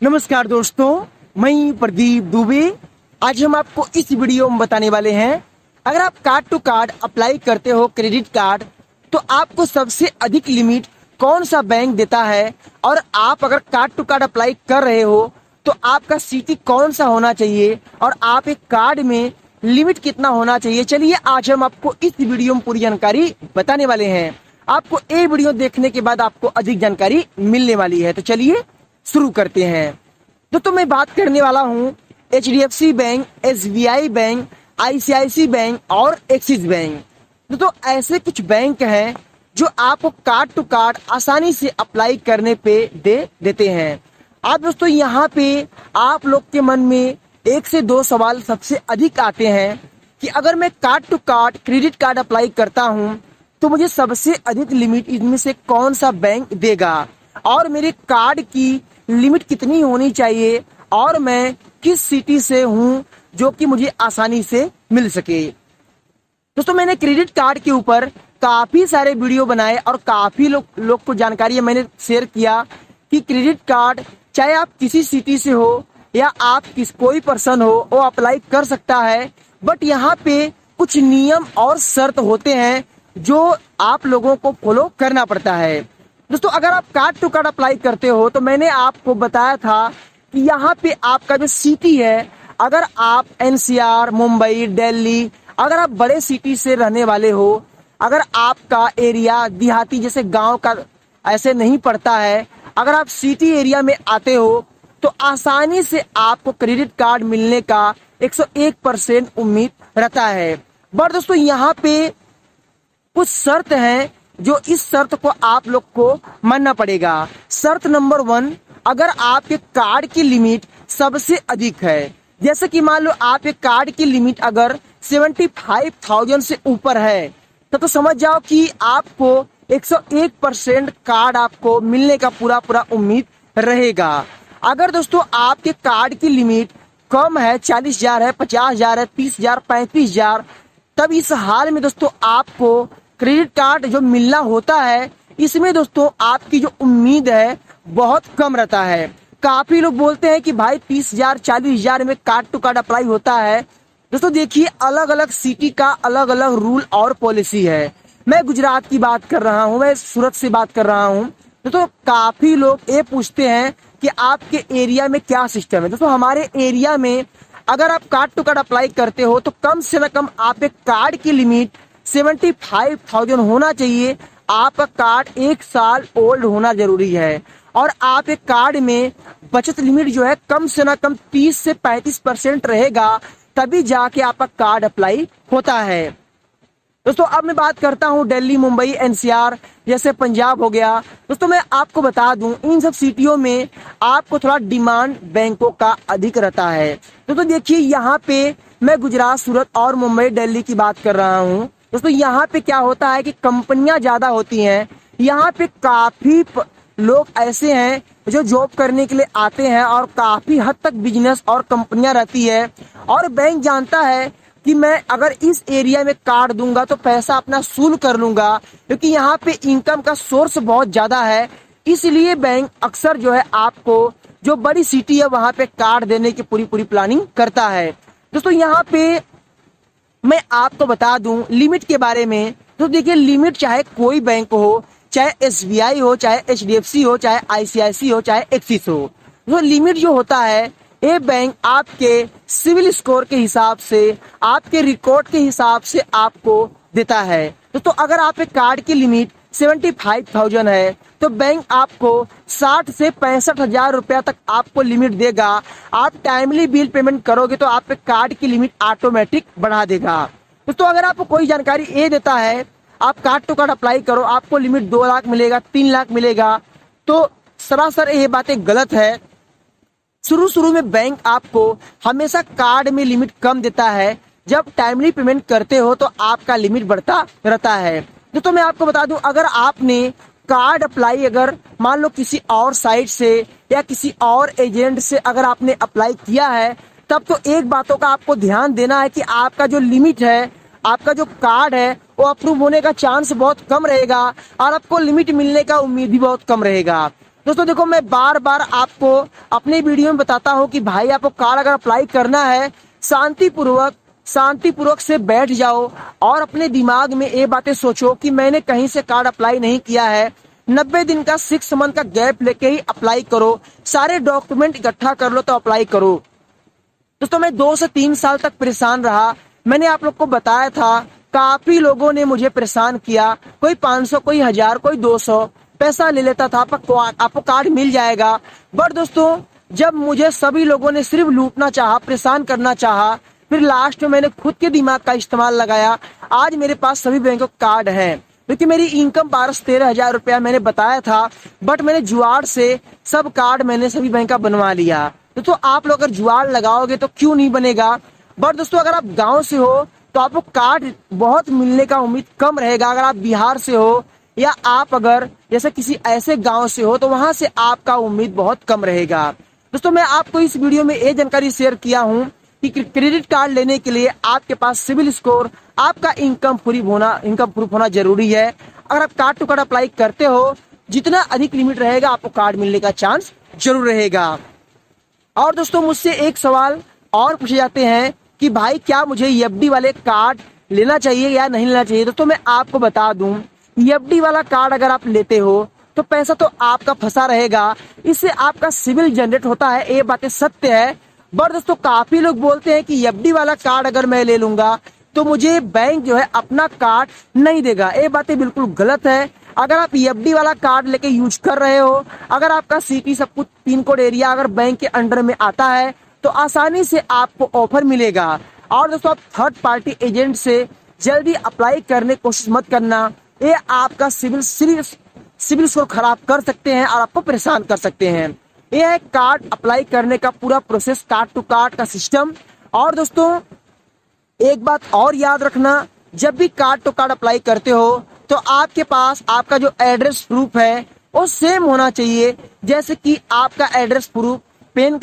नमस्कार दोस्तों, मैं प्रदीप दुबे। आज हम आपको इस वीडियो में बताने वाले हैं, अगर आप कार्ड टू कार्ड अप्लाई करते हो क्रेडिट कार्ड, तो आपको सबसे अधिक लिमिट कौन सा बैंक देता है, और आप अगर कार्ड टू कार्ड अप्लाई कर रहे हो तो आपका सिटी कौन सा होना चाहिए, और आप एक कार्ड में लिमिट कितना होना चाहिए। चलिए आज हम आपको इस वीडियो में पूरी जानकारी बताने वाले हैं। आपको ये वीडियो देखने के बाद आपको अधिक जानकारी मिलने वाली है। तो चलिए शुरू करते हैं। तो मैं बात करने वाला हूँ HDFC bank, SBI bank, ICICI bank और एक्सिस बैंक। तो ऐसे कुछ बैंक हैं जो आपको कार्ड टू कार्ड आसानी से अप्लाई करने पे दे देते हैं। आप दोस्तों यहाँ पे आप लोग के मन में एक से दो सवाल सबसे अधिक आते हैं कि अगर मैं card to card credit card apply करता हूँ तो मुझे सबसे अधिक लिमिट इनमें से कौन सा बैंक देगा, और मेरे कार्ड की लिमिट कितनी होनी चाहिए, और मैं किस सिटी से हूँ जो कि मुझे आसानी से मिल सके। दोस्तों मैंने क्रेडिट कार्ड के ऊपर काफी सारे वीडियो बनाए और काफी लोग को जानकारी मैंने शेयर किया कि क्रेडिट कार्ड चाहे आप किसी सिटी से हो या आप कोई पर्सन हो वो अप्लाई कर सकता है, बट यहाँ पे कुछ नियम और शर्त होते हैं जो आप लोगों को फॉलो करना पड़ता है। दोस्तों अगर आप कार्ड टू कार्ड अप्लाई करते हो तो मैंने आपको बताया था कि यहाँ पे आपका जो सिटी है, अगर आप NCR, मुंबई, दिल्ली, अगर आप बड़े सिटी से रहने वाले हो, अगर आपका एरिया देहाती जैसे गांव का ऐसे नहीं पड़ता है, अगर आप सिटी एरिया में आते हो तो आसानी से आपको क्रेडिट कार्ड मिलने का 101% उम्मीद रहता है। बट दोस्तों यहाँ पे कुछ शर्त हैं जो इस शर्त को आप लोग को मानना पड़ेगा। शर्त नंबर 1, अगर आपके कार्ड की लिमिट सबसे अधिक है, जैसे कि मान लो आपके कार्ड की लिमिट अगर 75,000 से ऊपर है तो समझ जाओ कि आपको 101% कार्ड आपको मिलने का पूरा उम्मीद रहेगा। अगर दोस्तों आपके कार्ड की लिमिट कम है, 40,000 है, 50,000 है, 30,000, 35,000, तब इस हाल में दोस्तों आपको क्रेडिट कार्ड जो मिलना होता है, इसमें दोस्तों आपकी जो उम्मीद है बहुत कम रहता है। काफी लोग बोलते हैं कि भाई 30,000, 40,000 में कार्ड टू कार्ड अप्लाई होता है। दोस्तों देखिए, अलग अलग सिटी का अलग अलग रूल और पॉलिसी है। मैं गुजरात की बात कर रहा हूँ, मैं सूरत से बात कर रहा हूँ। दोस्तों काफी लोग ये पूछते हैं कि आपके एरिया में क्या सिस्टम है। दोस्तों हमारे एरिया में अगर आप कार्ड टू कार्ड अप्लाई करते हो तो कम से कम आपके कार्ड की लिमिट 75,000 होना चाहिए। आपका कार्ड 1 साल ओल्ड होना जरूरी है, और आपके कार्ड में बचत लिमिट जो है कम से कम 30 से 35% रहेगा, तभी जाके आपका कार्ड अप्लाई होता है। दोस्तों अब मैं बात करता हूँ दिल्ली, मुंबई, NCR जैसे पंजाब हो गया। दोस्तों मैं आपको बता दूं, इन सब सिटियों में आपको थोड़ा डिमांड बैंकों का अधिक रहता है। दोस्तों देखिए, यहाँ पे मैं गुजरात, सूरत और मुंबई, दिल्ली की बात कर रहा हूँ। दोस्तों यहाँ पे क्या होता है कि कंपनियां ज्यादा होती हैं। यहाँ पे काफी लोग ऐसे हैं जो जॉब करने के लिए आते हैं, और काफी हद तक बिजनेस और कंपनियां रहती है, और बैंक जानता है कि मैं अगर इस एरिया में कार्ड दूंगा तो पैसा अपना वसूल कर लूंगा, क्योंकि यहाँ पे इनकम का सोर्स बहुत ज्यादा है। इसलिए बैंक अक्सर जो है आपको जो बड़ी सिटी है वहां पे कार्ड देने की पूरी प्लानिंग करता है। दोस्तों यहाँ पे मैं आपको बता दूं लिमिट के बारे में। तो देखिए, लिमिट चाहे कोई बैंक हो, चाहे SBI हो, चाहे HDFC हो, चाहे ICICI हो, चाहे एक्सिस हो, तो लिमिट जो होता है ये बैंक आपके सिविल स्कोर के हिसाब से, आपके रिकॉर्ड के हिसाब से आपको देता है। तो अगर आपके कार्ड की लिमिट 75,000 है तो बैंक आपको 60 से 65,000 रुपया तक आपको लिमिट देगा। आप टाइमली बिल पेमेंट करोगे तो आपके कार्ड की लिमिट ऑटोमेटिक बढ़ा देगा। दोस्तों अगर आपको कोई जानकारी ये देता है आप कार्ड टू कार्ड अप्लाई करो, आपको लिमिट 2 लाख मिलेगा, 3 लाख मिलेगा, तो सरासर ये बातें गलत है। शुरू में बैंक आपको हमेशा कार्ड में लिमिट कम देता है, जब टाइमली पेमेंट करते हो तो आपका लिमिट बढ़ता रहता है। तो मैं आपको बता दूं, अगर आपने कार्ड अप्लाई अगर मान लो किसी और साइट से या किसी और एजेंट से अगर आपने अप्लाई किया है, तब तो एक बातों का आपको ध्यान देना है कि आपका जो लिमिट है, आपका जो कार्ड है वो अप्रूव होने का चांस बहुत कम रहेगा, और आपको लिमिट मिलने का उम्मीद भी बहुत कम रहेगा। दोस्तों देखो, मैं बार बार आपको अपने वीडियो में बताता हूं कि भाई आपको कार्ड अगर अप्लाई करना है, शांतिपूर्वक से बैठ जाओ और अपने दिमाग में ये बातें सोचो कि मैंने कहीं से कार्ड अप्लाई नहीं किया है। 90 दिन का 6 मंथ का गैप लेके ही अप्लाई करो, सारे डॉक्यूमेंट इकट्ठा कर लो तो अप्लाई करो। दोस्तों मैं 2 से 3 साल तक परेशान रहा। मैंने आप लोग को बताया था, काफी लोगों ने मुझे परेशान किया, कोई 500, कोई 1000, कोई 200 पैसा ले लेता था, आपको कार्ड मिल जाएगा। बट दोस्तों जब मुझे सभी लोगों ने सिर्फ लूटना चाहा, परेशान करना चाहा, फिर लास्ट में मैंने खुद के दिमाग का इस्तेमाल लगाया। आज मेरे पास सभी बैंकों का कार्ड है, क्योंकि मेरी इनकम 12 से 13 हजार रुपया मैंने बताया था। बट मैंने जुआड़ से सब कार्ड मैंने सभी बैंक का बनवा लिया। तो आप लोग अगर जुआड़ लगाओगे तो क्यों नहीं बनेगा। बट दोस्तों अगर आप गांव से हो तो आपको कार्ड बहुत मिलने का उम्मीद कम रहेगा। अगर आप बिहार से हो या आप अगर जैसे किसी ऐसे गांव से हो तो वहां से आपका उम्मीद बहुत कम रहेगा। दोस्तों मैं आपको इस वीडियो में ये जानकारी शेयर किया हूं कि क्रेडिट कार्ड लेने के लिए आपके पास सिविल स्कोर, आपका इनकम प्रूफ होना जरूरी है। अगर आप कार्ड टू कार्ड अप्लाई करते हो, जितना अधिक लिमिट रहेगा आपको कार्ड मिलने का चांस जरूर रहेगा। और दोस्तों मुझसे एक सवाल और पूछे जाते हैं कि भाई क्या मुझे एफडी वाले कार्ड लेना चाहिए या नहीं लेना चाहिए। दोस्तों मैं आपको बता दूं, एफडी वाला कार्ड अगर आप लेते हो तो पैसा तो आपका फंसा रहेगा, इससे आपका सिविल जनरेट होता है, ये बातें सत्य है। बट दोस्तों काफी लोग बोलते हैं कि एफडी वाला कार्ड अगर मैं ले लूंगा तो मुझे बैंक जो है अपना कार्ड नहीं देगा। ये बातें बिल्कुल गलत है। अगर आप एफडी वाला कार्ड लेके यूज कर रहे हो, अगर आपका सिटी सब कुछ पिन कोड एरिया अगर बैंक के अंडर में आता है तो आसानी से आपको ऑफर मिलेगा। और दोस्तों आप थर्ड पार्टी एजेंट से जल्दी अप्लाई करने की कोशिश मत करना, ये आपका सिविल स्कोर खराब कर सकते हैं और आपको परेशान कर सकते हैं। ये है कार्ड अप्लाई करने का पूरा प्रोसेस, कार्ड टू कार्ड का सिस्टम। और दोस्तों एक बात और याद रखना, जब भी कार्ड टू कार्ड अप्लाई करते हो तो आपके पास आपका जो एड्रेस प्रूफ है वो सेम होना चाहिए। जैसे कि आपका एड्रेस प्रूफ, पैन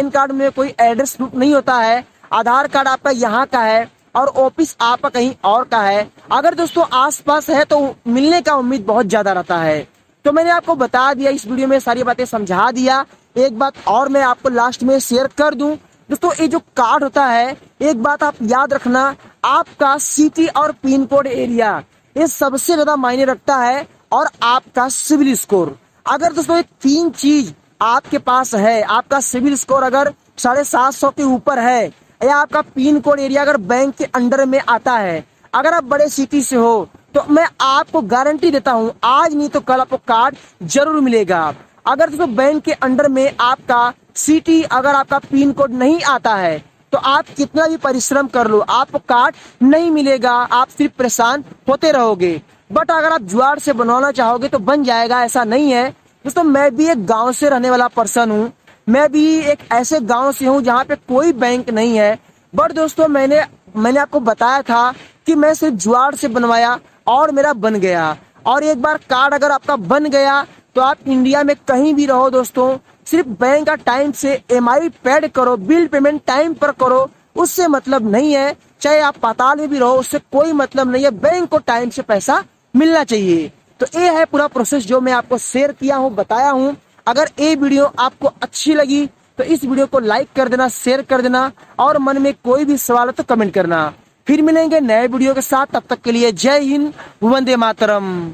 कार्ड में कोई एड्रेस प्रूफ नहीं होता है, आधार कार्ड आपका यहाँ का है और ऑफिस आपका कहीं और का है। अगर दोस्तों आसपास है तो मिलने का उम्मीद बहुत ज्यादा रहता है। तो मैंने आपको बता दिया, इस वीडियो में सारी बातें समझा दिया। एक बात और मैं आपको लास्ट में शेयर कर दूं, दोस्तों ये जो कार्ड होता है, एक बात आप याद रखना, आपका सिटी और पिन कोड एरिया ये सबसे ज्यादा मायने रखता है, और आपका सिविल स्कोर। अगर दोस्तों ये 3 चीज आपके पास है, आपका सिविल स्कोर अगर 750 के ऊपर है, या आपका पिन कोड एरिया अगर बैंक के अंडर में आता है, अगर आप बड़े सिटी से हो, तो मैं आपको गारंटी देता हूं आज नहीं तो कल आपको कार्ड जरूर मिलेगा। अगर दोस्तों बैंक के अंडर में आपका सिटी अगर आपका पिन कोड नहीं आता है तो आप कितना भी परिश्रम कर लो आपको कार्ड नहीं मिलेगा, आप सिर्फ परेशान होते रहोगे। बट अगर आप जुगाड़ से बनवाना चाहोगे तो बन जाएगा, ऐसा नहीं है। दोस्तों मैं भी एक गांव से रहने वाला पर्सन हूँ, मैं भी एक ऐसे गांव से हूँ जहाँ पे कोई बैंक नहीं है। बट दोस्तों मैंने आपको बताया था कि मैं सिर्फ जुगाड़ से बनवाया और मेरा बन गया। और एक बार कार्ड अगर आपका बन गया तो आप इंडिया में कहीं भी रहो दोस्तों, सिर्फ बैंक का टाइम से EMI पेड करो, बिल पेमेंट टाइम पर करो, उससे मतलब नहीं है। चाहे आप पाताल में भी रहो, उससे कोई मतलब नहीं है, बैंक को टाइम से पैसा मिलना चाहिए। तो ये है पूरा प्रोसेस जो मैं आपको शेयर किया हूँ, बताया हूँ। अगर ये वीडियो आपको अच्छी लगी तो इस वीडियो को लाइक कर देना, शेयर कर देना, और मन में कोई भी सवाल है तो कमेंट करना। फिर मिलेंगे नए वीडियो के साथ, तब तक के लिए जय हिंद, वंदे मातरम।